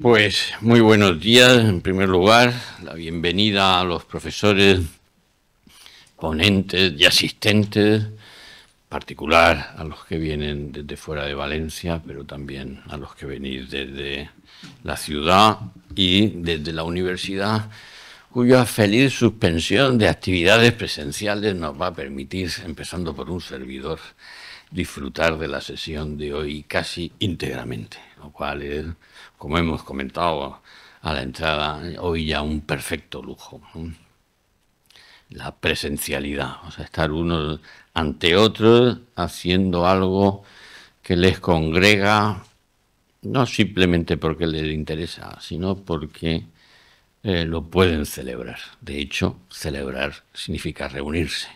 Pues muy buenos días. En primer lugar, la bienvenida a los profesores, ponentes y asistentes, en particular a los que vienen desde fuera de Valencia, pero también a los que venís desde la ciudad y desde la universidad, cuya feliz suspensión de actividades presenciales nos va a permitir, empezando por un servidor, disfrutar de la sesión de hoy casi íntegramente, lo cual es, como hemos comentado a la entrada, hoy ya un perfecto lujo, ¿no? La presencialidad, o sea, estar unos ante otros haciendo algo que les congrega, no simplemente porque les interesa, sino porque lo pueden celebrar. De hecho, celebrar significa reunirse.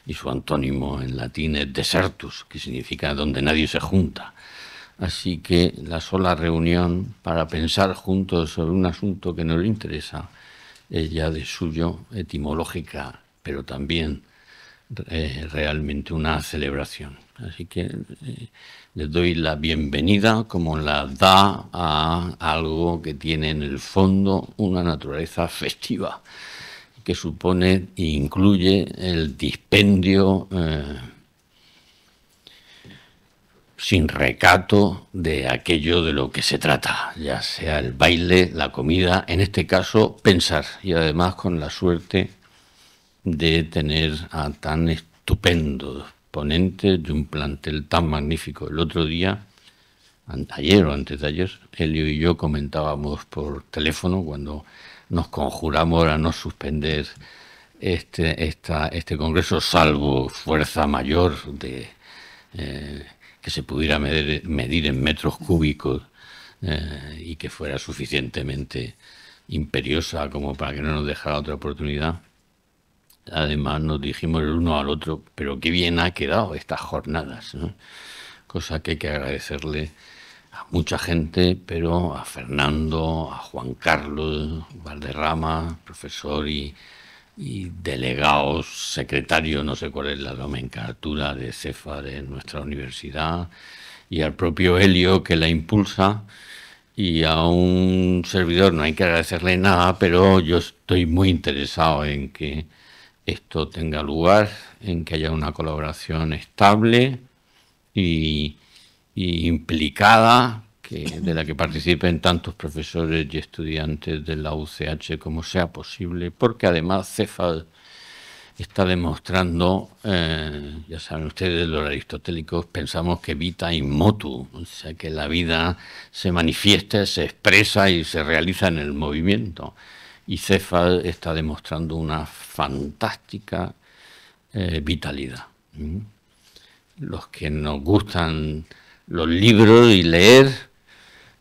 Y su antónimo en latín es desertus, que significa donde nadie se junta. Así que la sola reunión para pensar juntos sobre un asunto que nos interesa es ya de suyo etimológica, pero también realmente una celebración. Así que les doy la bienvenida como la da a algo que tiene en el fondo una naturaleza festiva, que supone e incluye el dispendio sin recato de aquello de lo que se trata, ya sea el baile, la comida, en este caso pensar, y además con la suerte de tener a tan estupendos ponentes de un plantel tan magnífico. El otro día, ayer o antes de ayer, Elio y yo comentábamos por teléfono cuando nos conjuramos a no suspender este congreso, salvo fuerza mayor de que se pudiera medir en metros cúbicos y que fuera suficientemente imperiosa como para que no nos dejara otra oportunidad. Además nos dijimos el uno al otro, pero qué bien ha quedado estas jornadas, ¿no? Cosa que hay que agradecerle a mucha gente, pero a Fernando, a Juan Carlos Valderrama, profesor y delegados, secretario, no sé cuál es la nomenclatura de CEFA de nuestra universidad, y al propio Helio que la impulsa, y a un servidor no hay que agradecerle nada, pero yo estoy muy interesado en que esto tenga lugar, en que haya una colaboración estable y, y implicada, de la que participen tantos profesores y estudiantes de la UCH como sea posible, porque además CEFA está demostrando, ya saben ustedes, los aristotélicos pensamos que vita in motu, o sea que la vida se manifiesta, se expresa y se realiza en el movimiento. Y CEFA está demostrando una fantástica vitalidad. Los que nos gustan los libros y leer,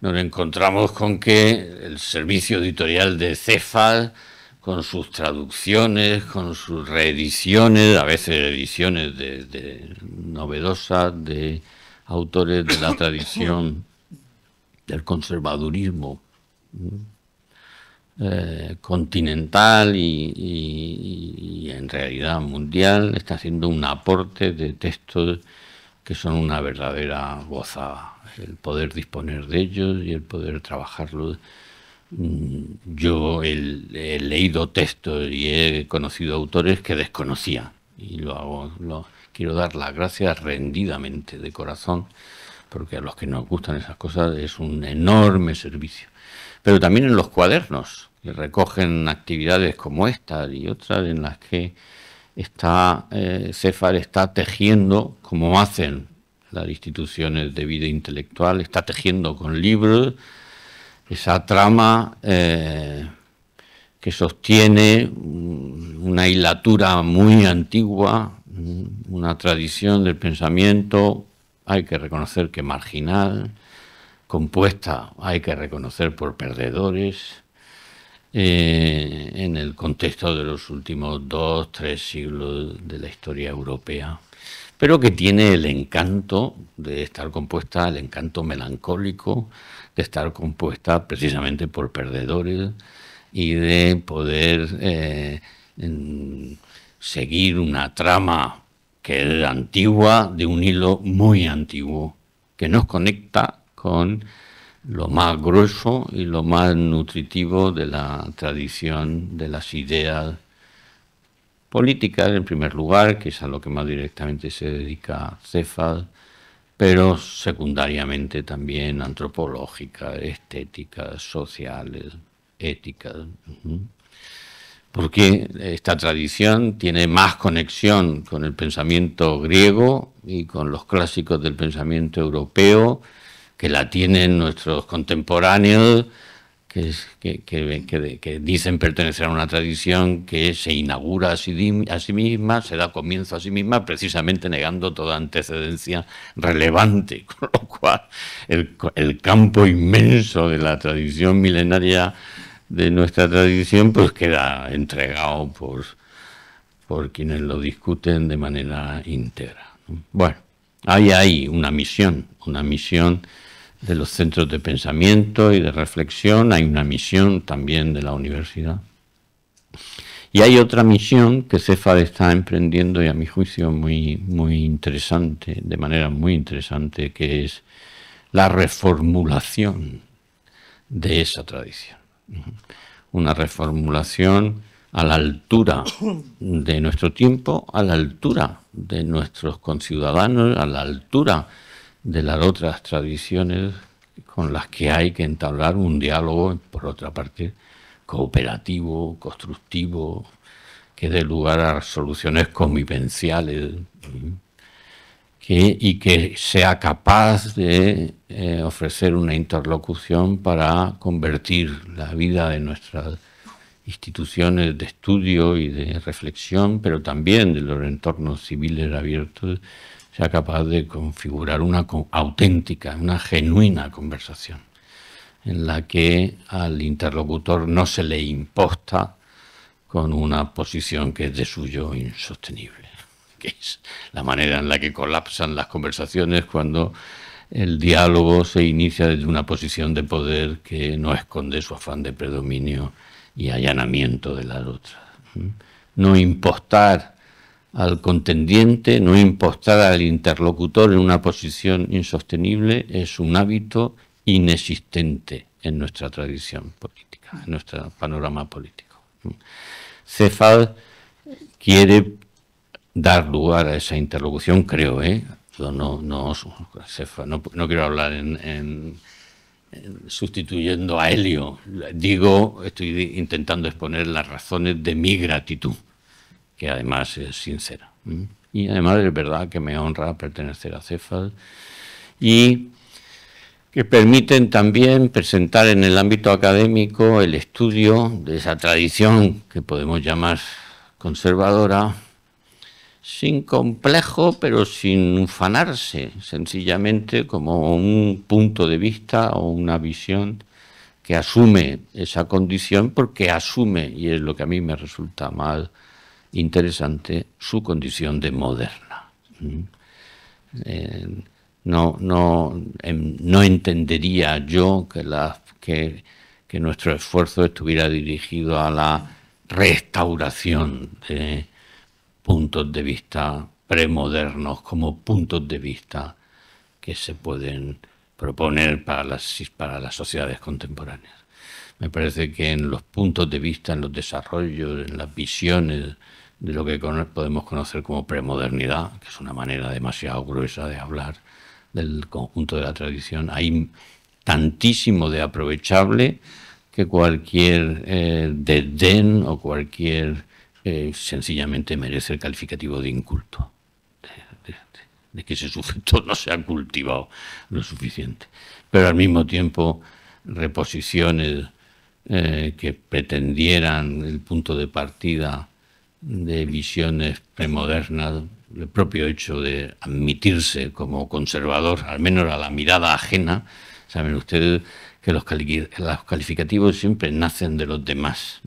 nos encontramos con que el servicio editorial de CEFA, con sus traducciones, con sus reediciones, a veces ediciones de novedosas de autores de la tradición del conservadurismo continental y en realidad mundial, está haciendo un aporte de textos que son una verdadera gozada, el poder disponer de ellos y el poder trabajarlos. Yo he leído textos y he conocido autores que desconocía y quiero dar las gracias rendidamente, de corazón, porque a los que nos gustan esas cosas es un enorme servicio. Pero también en los cuadernos, que recogen actividades como estas y otras en las que CEFAR está tejiendo, como hacen las instituciones de vida intelectual, está tejiendo con libros esa trama que sostiene una hilatura muy antigua, una tradición del pensamiento, hay que reconocer que marginal, compuesta, hay que reconocer, por perdedores, en el contexto de los últimos 2-3 siglos de la historia europea, pero que tiene el encanto de estar compuesta, el encanto melancólico de estar compuesta precisamente por perdedores y de poder seguir una trama que es antigua, de un hilo muy antiguo, que nos conecta con lo más grueso y lo más nutritivo de la tradición de las ideas políticas, en primer lugar, que es a lo que más directamente se dedica Cephal, pero secundariamente también antropológicas, estéticas, sociales, éticas. Porque esta tradición tiene más conexión con el pensamiento griego y con los clásicos del pensamiento europeo, que la tienen nuestros contemporáneos, que dicen pertenecer a una tradición que se inaugura a sí misma, se da comienzo a sí misma, precisamente negando toda antecedencia relevante, con lo cual el campo inmenso de la tradición milenaria de nuestra tradición pues queda entregado por quienes lo discuten de manera íntegra. Bueno, hay ahí una misión de los centros de pensamiento y de reflexión, hay una misión también de la universidad. Y hay otra misión que Cephal está emprendiendo, y a mi juicio muy interesante, de manera muy interesante, que es la reformulación de esa tradición. Una reformulación a la altura de nuestro tiempo, a la altura de nuestros conciudadanos, a la altura de las otras tradiciones con las que hay que entablar un diálogo, por otra parte, cooperativo, constructivo, que dé lugar a soluciones convivenciales y que sea capaz de ofrecer una interlocución para convertir la vida de nuestras instituciones de estudio y de reflexión, pero también de los entornos civiles abiertos, sea capaz de configurar una auténtica, una genuina conversación, en la que al interlocutor no se le imposta con una posición que es de suyo insostenible, que es la manera en la que colapsan las conversaciones cuando el diálogo se inicia desde una posición de poder que no esconde su afán de predominio y allanamiento de las otras. No impostar al contendiente, no impostar al interlocutor en una posición insostenible es un hábito inexistente en nuestra tradición política, en nuestro panorama político. Cephal quiere dar lugar a esa interlocución, creo, no quiero hablar sustituyendo a Helio, estoy intentando exponer las razones de mi gratitud, que además es sincera. Y además es verdad que me honra pertenecer a Cephal y que permiten también presentar en el ámbito académico el estudio de esa tradición que podemos llamar conservadora, sin complejo, pero sin ufanarse, sencillamente como un punto de vista o una visión que asume esa condición, porque asume, y es lo que a mí me resulta más interesante, su condición de moderna. No entendería yo que nuestro esfuerzo estuviera dirigido a la restauración de puntos de vista premodernos como puntos de vista que se pueden proponer para las sociedades contemporáneas. Me parece que en los puntos de vista, en los desarrollos, en las visiones de lo que podemos conocer como premodernidad, que es una manera demasiado gruesa de hablar del conjunto de la tradición, hay tantísimo de aprovechable que cualquier desdén o cualquier sencillamente merece el calificativo de inculto, de que ese sujeto no se ha cultivado lo suficiente. Pero al mismo tiempo, reposiciones que pretendieran el punto de partida de visiones premodernas, el propio hecho de admitirse como conservador, al menos a la mirada ajena. Saben ustedes que los calificativos siempre nacen de los demás.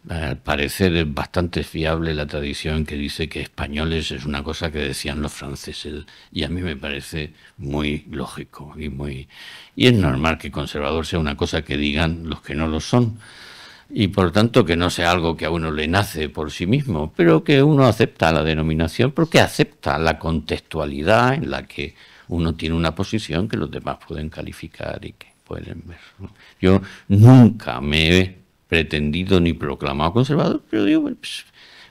Al parecer es bastante fiable la tradición que dice que españoles es una cosa que decían los franceses, y a mí me parece muy lógico y es normal que conservador sea una cosa que digan los que no lo son, y por tanto que no sea algo que a uno le nace por sí mismo, pero que uno acepta la denominación porque acepta la contextualidad en la que uno tiene una posición que los demás pueden calificar y que pueden ver. Yo nunca me he pretendido ni proclamado conservador, pero digo, pues,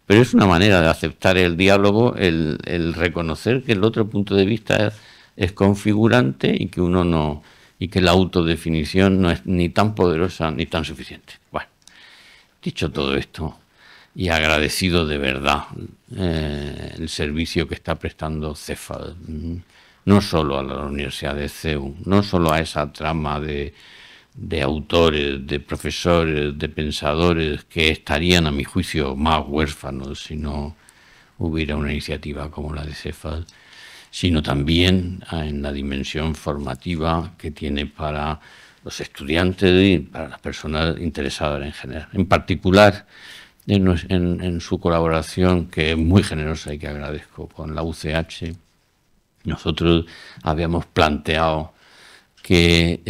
pero es una manera de aceptar el diálogo, el reconocer que el otro punto de vista es configurante y que uno no, y que la autodefinición no es ni tan poderosa ni tan suficiente. Bueno, dicho todo esto, y agradecido de verdad el servicio que está prestando Cefas, no solo a la Universidad de CEU, no solo a esa trama de autores, de profesores, de pensadores que estarían, a mi juicio, más huérfanos si no hubiera una iniciativa como la de Cefas, sino también en la dimensión formativa que tiene para los estudiantes y para las personas interesadas en general. En particular, en su colaboración, que es muy generosa y que agradezco, con la UCH, nosotros habíamos planteado que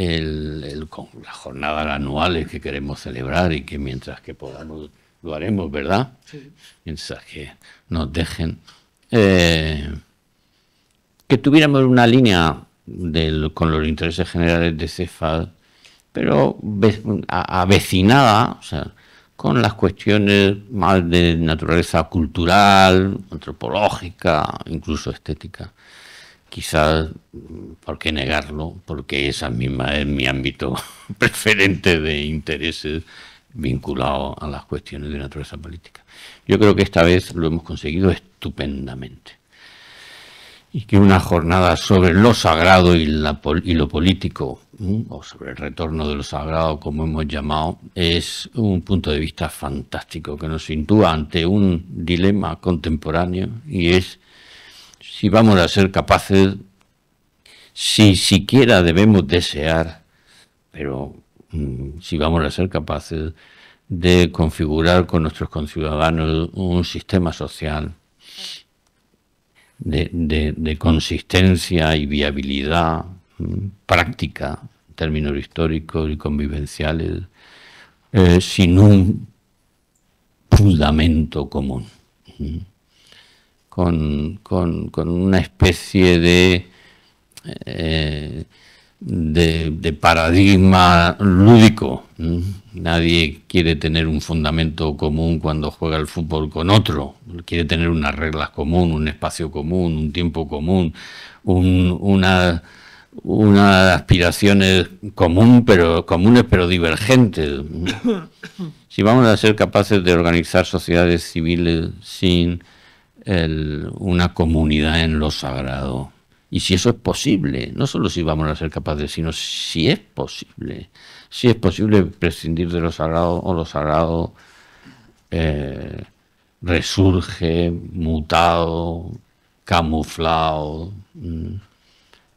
con las jornadas anuales que queremos celebrar y que mientras que podamos lo haremos, ¿verdad? Sí. Mientras que nos dejen, que tuviéramos una línea con los intereses generales de Cefas, pero avecinada, o sea, con las cuestiones más de naturaleza cultural, antropológica, incluso estética. Quizás, ¿por qué negarlo? Porque esa misma es mi ámbito preferente de intereses vinculado a las cuestiones de naturaleza política. Yo creo que esta vez lo hemos conseguido estupendamente. Y que una jornada sobre lo sagrado y lo político, o sobre el retorno de lo sagrado, como hemos llamado, es un punto de vista fantástico que nos sitúa ante un dilema contemporáneo, y es si vamos a ser capaces, si siquiera debemos desear, pero si vamos a ser capaces de configurar con nuestros conciudadanos un sistema social de consistencia y viabilidad práctica, en términos históricos y convivenciales, sin un fundamento común. Con una especie de paradigma lúdico. Nadie quiere tener un fundamento común cuando juega el fútbol con otro. Quiere tener unas reglas comunes, un espacio común, un tiempo común, unas aspiraciones comunes pero divergentes. Si vamos a ser capaces de organizar sociedades civiles sin una comunidad en lo sagrado, y si eso es posible, no solo si vamos a ser capaces, sino si es posible prescindir de lo sagrado, o lo sagrado resurge mutado, camuflado,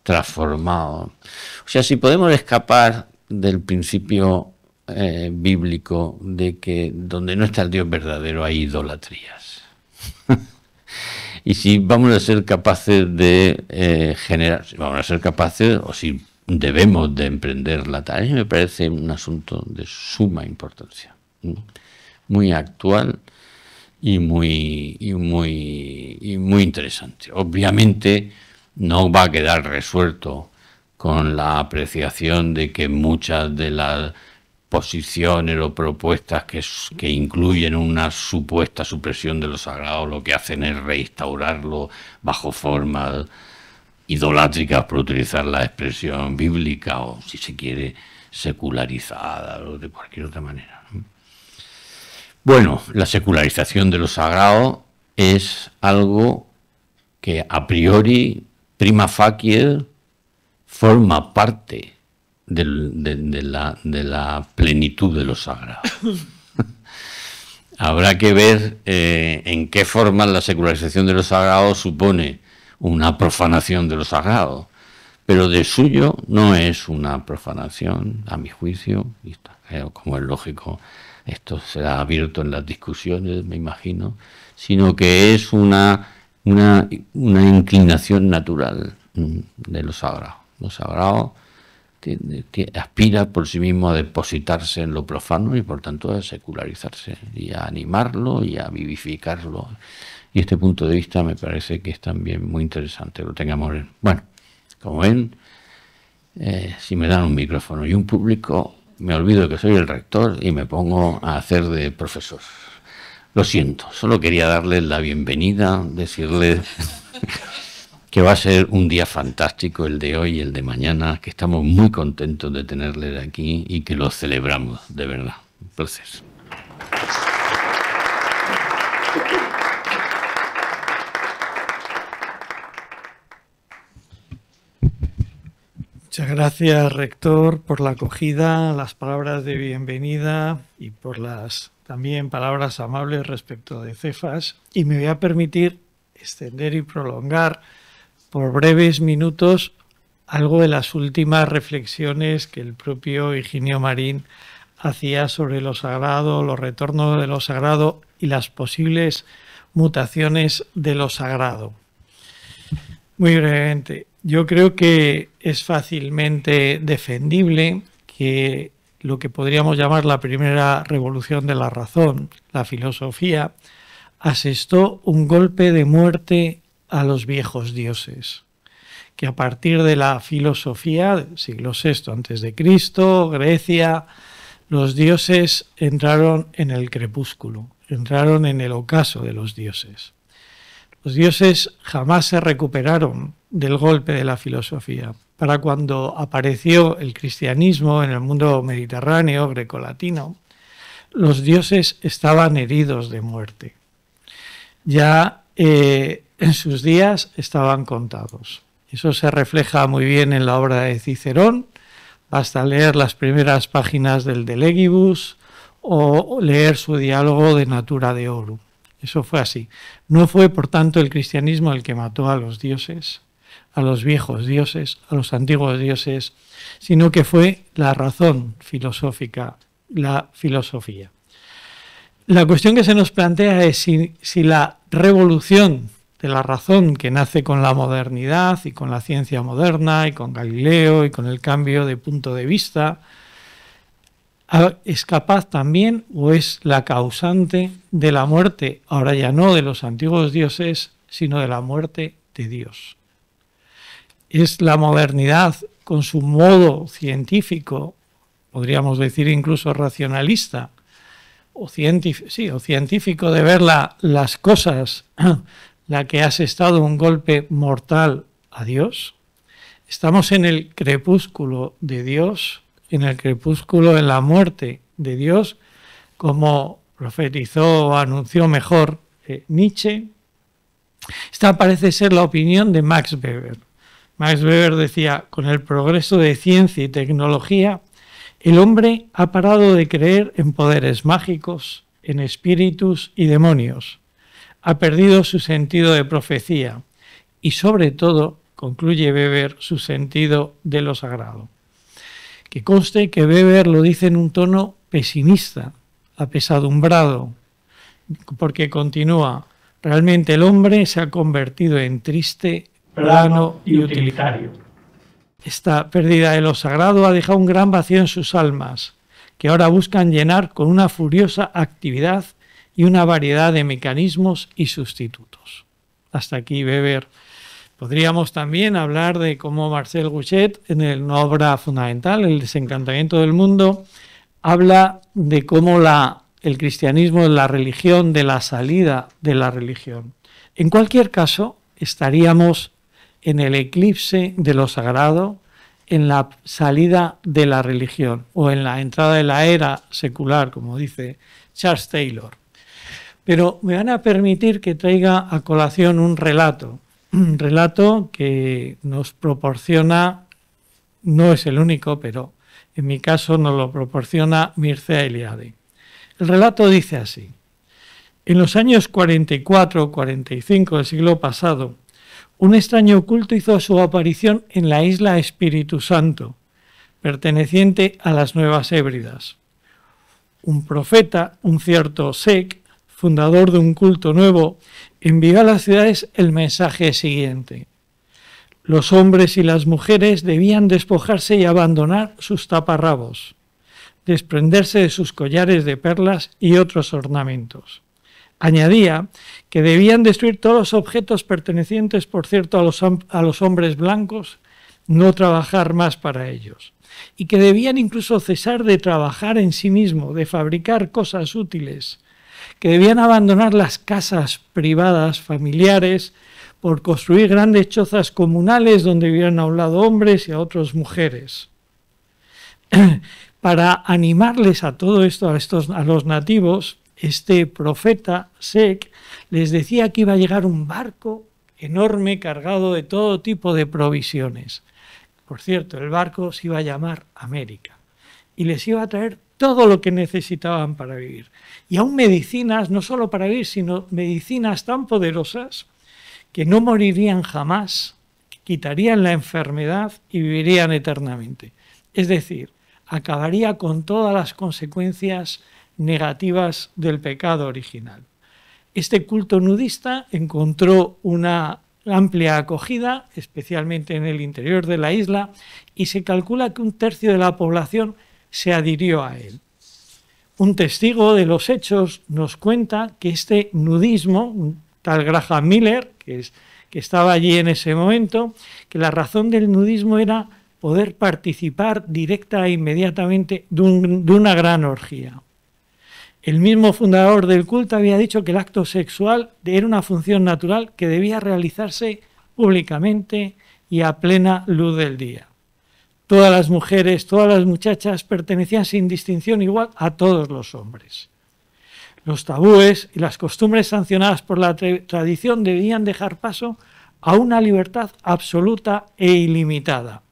transformado. O sea, si podemos escapar del principio bíblico de que donde no está el Dios verdadero hay idolatrías. Y si vamos a ser capaces de si vamos a ser capaces, o si debemos de emprender la tarea, me parece un asunto de suma importancia, muy actual y muy interesante. Obviamente no va a quedar resuelto con la apreciación de que muchas de las posiciones o propuestas que incluyen una supuesta supresión de lo sagrado lo que hacen es reinstaurarlo bajo formas idolátricas, por utilizar la expresión bíblica, o si se quiere secularizada, o de cualquier otra manera. Bueno, la secularización de lo sagrado es algo que a priori, prima facie, forma parte de la plenitud de lo sagrado. Habrá que ver en qué forma la secularización de lo sagrado supone una profanación de lo sagrado, pero de suyo no es una profanación, a mi juicio, y como es lógico, esto será abierto en las discusiones, me imagino, sino que es una inclinación natural de lo sagrado. Lo sagrado aspira por sí mismo a depositarse en lo profano y por tanto a secularizarse y a animarlo y a vivificarlo. Y este punto de vista me parece que es también muy interesante, lo tengamos en... Bueno, como ven, si me dan un micrófono y un público, me olvido que soy el rector y me pongo a hacer de profesor. Lo siento, solo quería darles la bienvenida, decirles que va a ser un día fantástico el de hoy y el de mañana, que estamos muy contentos de tenerles aquí y que lo celebramos, de verdad. Un placer. Muchas gracias, rector, por la acogida, las palabras de bienvenida y por las también palabras amables respecto de Cefas. Y me voy a permitir extender y prolongar por breves minutos algo de las últimas reflexiones que el propio Higinio Marín hacía sobre lo sagrado, los retornos de lo sagrado y las posibles mutaciones de lo sagrado. Muy brevemente, yo creo que es fácilmente defendible que lo que podríamos llamar la primera revolución de la razón, la filosofía, asestó un golpe de muerte a los viejos dioses, que a partir de la filosofía del siglo VI a.C., Grecia, los dioses entraron en el crepúsculo, entraron en el ocaso de los dioses. Los dioses jamás se recuperaron del golpe de la filosofía. Para cuando apareció el cristianismo en el mundo mediterráneo, grecolatino, los dioses estaban heridos de muerte. Ya en sus días estaban contados. Eso se refleja muy bien en la obra de Cicerón. Basta leer las primeras páginas del De Legibus o leer su diálogo de Natura Deorum. Eso fue así. No fue, por tanto, el cristianismo el que mató a los dioses, a los viejos dioses, a los antiguos dioses, sino que fue la razón filosófica, la filosofía. La cuestión que se nos plantea es si la revolución de la razón que nace con la modernidad y con la ciencia moderna y con Galileo y con el cambio de punto de vista, es capaz también o es la causante de la muerte, ahora ya no de los antiguos dioses, sino de la muerte de Dios. Es la modernidad con su modo científico, podríamos decir incluso racionalista, o científico de ver las cosas, la que ha asestado un golpe mortal a Dios. Estamos en el crepúsculo de Dios, en el crepúsculo, en la muerte de Dios, como profetizó o anunció mejor Nietzsche. Esta parece ser la opinión de Max Weber. Max Weber decía, con el progreso de ciencia y tecnología, el hombre ha parado de creer en poderes mágicos, en espíritus y demonios. Ha perdido su sentido de profecía y, sobre todo, concluye Weber, su sentido de lo sagrado. Que conste que Weber lo dice en un tono pesimista, apesadumbrado, porque continúa, realmente el hombre se ha convertido en triste, plano y utilitario. Esta pérdida de lo sagrado ha dejado un gran vacío en sus almas, que ahora buscan llenar con una furiosa actividad y una variedad de mecanismos y sustitutos. Hasta aquí Weber. Podríamos también hablar de cómo Marcel Gouchet, en una obra fundamental, El desencantamiento del mundo, habla de cómo el cristianismo es la religión de la salida de la religión. En cualquier caso, estaríamos en el eclipse de lo sagrado, en la salida de la religión o en la entrada de la era secular, como dice Charles Taylor. Pero me van a permitir que traiga a colación un relato que nos proporciona, no es el único, pero en mi caso nos lo proporciona Mircea Eliade. El relato dice así: en los años 44-45 del siglo pasado, un extraño culto hizo su aparición en la isla Espíritu Santo, perteneciente a las Nuevas Hébridas. Un profeta, un cierto Sek, fundador de un culto nuevo, envió a las ciudades el mensaje siguiente: los hombres y las mujeres debían despojarse y abandonar sus taparrabos, desprenderse de sus collares de perlas y otros ornamentos. Añadía que debían destruir todos los objetos pertenecientes, por cierto, a los hombres blancos no trabajar más para ellos, y que debían incluso cesar de trabajar en sí mismo, de fabricar cosas útiles, que debían abandonar las casas privadas, familiares, por construir grandes chozas comunales donde vivieran a un lado hombres y a otros mujeres. Para animarles a todo esto, a los nativos, este profeta Sek les decía que iba a llegar un barco enorme cargado de todo tipo de provisiones. Por cierto, el barco se iba a llamar América y les iba a traer todo lo que necesitaban para vivir. Y aún medicinas, no solo para vivir, sino medicinas tan poderosas que no morirían jamás, que quitarían la enfermedad y vivirían eternamente. Es decir, acabaría con todas las consecuencias negativas del pecado original. Este culto nudista encontró una amplia acogida, especialmente en el interior de la isla, y se calcula que 1/3 de la población se adhirió a él. Un testigo de los hechos nos cuenta que este nudismo, un tal Graham Miller, que estaba allí en ese momento, que la razón del nudismo era poder participar directa e inmediatamente de una gran orgía. El mismo fundador del culto había dicho que el acto sexual era una función natural que debía realizarse públicamente y a plena luz del día. Todas las mujeres, todas las muchachas pertenecían sin distinción igual a todos los hombres. Los tabúes y las costumbres sancionadas por la tradición debían dejar paso a una libertad absoluta e ilimitada,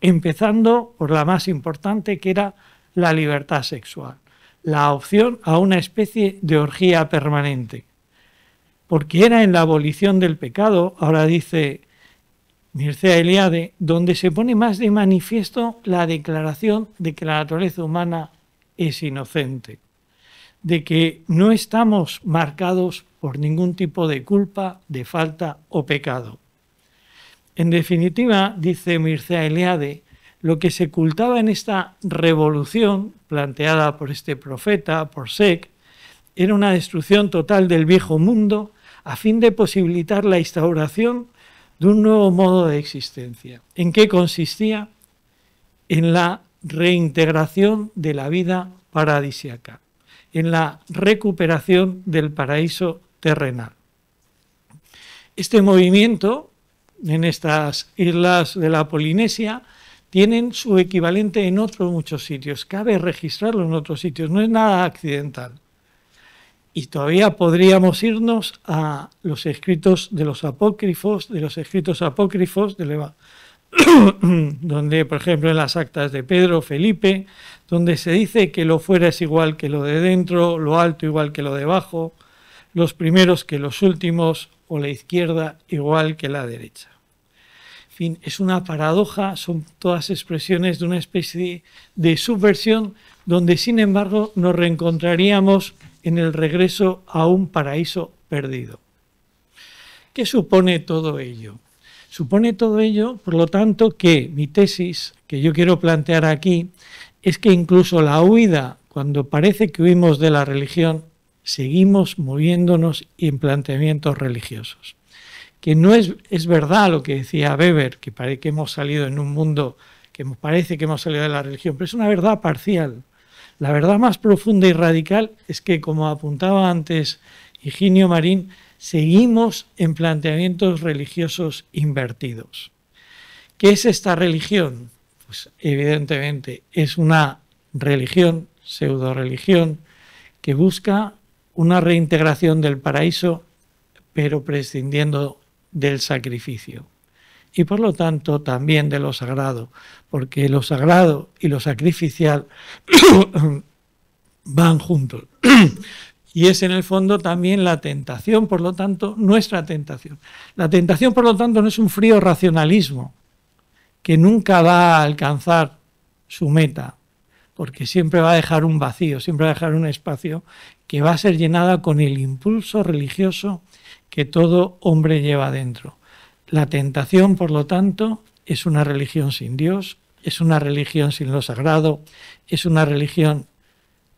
empezando por la más importante, que era la libertad sexual, la opción a una especie de orgía permanente, porque era en la abolición del pecado, ahora dice Mircea Eliade, donde se pone más de manifiesto la declaración de que la naturaleza humana es inocente, de que no estamos marcados por ningún tipo de culpa, de falta o pecado. En definitiva, dice Mircea Eliade, lo que se ocultaba en esta revolución planteada por este profeta, por Sek, era una destrucción total del viejo mundo a fin de posibilitar la instauración de un nuevo modo de existencia. ¿En qué consistía? En la reintegración de la vida paradisíaca, en la recuperación del paraíso terrenal. Este movimiento en estas islas de la Polinesia tienen su equivalente en otros muchos sitios. Cabe registrarlo en otros sitios, no es nada accidental. Y todavía podríamos irnos a los escritos de los apócrifos, donde, por ejemplo, en las actas de Pedro, Felipe, donde se dice que lo fuera es igual que lo de dentro, lo alto igual que lo de abajo, los primeros que los últimos, o la izquierda igual que la derecha. En fin, es una paradoja, son todas expresiones de una especie de subversión donde, sin embargo, nos reencontraríamos en el regreso a un paraíso perdido. ¿Qué supone todo ello? Supone todo ello, por lo tanto, que mi tesis, que yo quiero plantear aquí, es que incluso la huida, cuando parece que huimos de la religión, seguimos moviéndonos en planteamientos religiosos. Que no es verdad lo que decía Weber, que parece que hemos salido en un mundo, que parece que hemos salido de la religión, pero es una verdad parcial. La verdad más profunda y radical es que, como apuntaba antes Higinio Marín, seguimos en planteamientos religiosos invertidos. ¿Qué es esta religión? Pues evidentemente es una religión, pseudo-religión, que busca una reintegración del paraíso, pero prescindiendo del sacrificio. Y por lo tanto también de lo sagrado, porque lo sagrado y lo sacrificial van juntos. Y es en el fondo también la tentación, por lo tanto, nuestra tentación. La tentación, por lo tanto, no es un frío racionalismo que nunca va a alcanzar su meta, porque siempre va a dejar un vacío, siempre va a dejar un espacio que va a ser llenada con el impulso religioso que todo hombre lleva dentro. La tentación, por lo tanto, es una religión sin Dios, es una religión sin lo sagrado, es una religión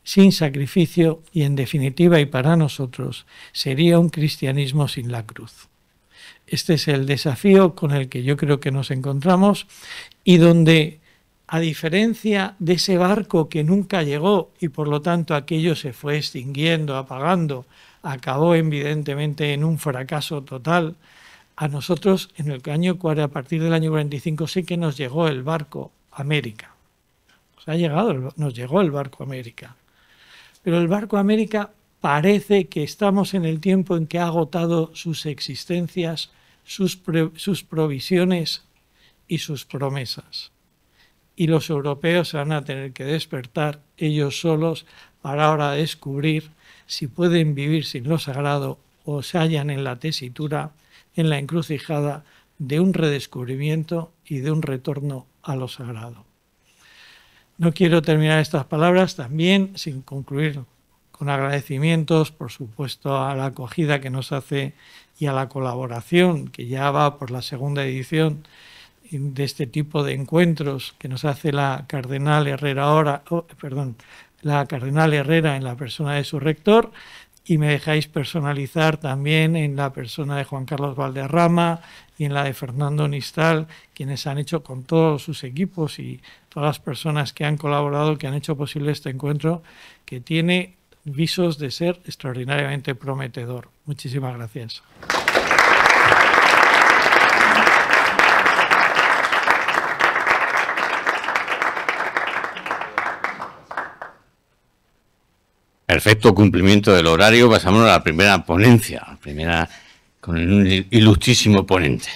sin sacrificio y, en definitiva, y para nosotros, sería un cristianismo sin la cruz. Este es el desafío con el que yo creo que nos encontramos y donde, a diferencia de ese barco que nunca llegó y por lo tanto aquello se fue extinguiendo, apagando, acabó evidentemente en un fracaso total, a nosotros en el año, a partir del año 45 sí que nos llegó el barco América. Nos llegó el barco América. Pero el barco América parece que estamos en el tiempo en que ha agotado sus existencias, sus provisiones y sus promesas. Y los europeos se van a tener que despertar ellos solos para ahora descubrir si pueden vivir sin lo sagrado o se hallan en la tesitura, en la encrucijada de un redescubrimiento y de un retorno a lo sagrado. No quiero terminar estas palabras también sin concluir con agradecimientos, por supuesto, a la acogida que nos hace y a la colaboración que ya va por la segunda edición de este tipo de encuentros que nos hace la Cardenal Herrera la Cardenal Herrera en la persona de su rector, y me dejáis personalizar también en la persona de Juan Carlos Valderrama y en la de Fernando Nistal, quienes han hecho con todos sus equipos y todas las personas que han colaborado, que han hecho posible este encuentro, que tiene visos de ser extraordinariamente prometedor. Muchísimas gracias. Perfecto cumplimiento del horario. Pasamos a la primera ponencia, con un ilustrísimo ponente.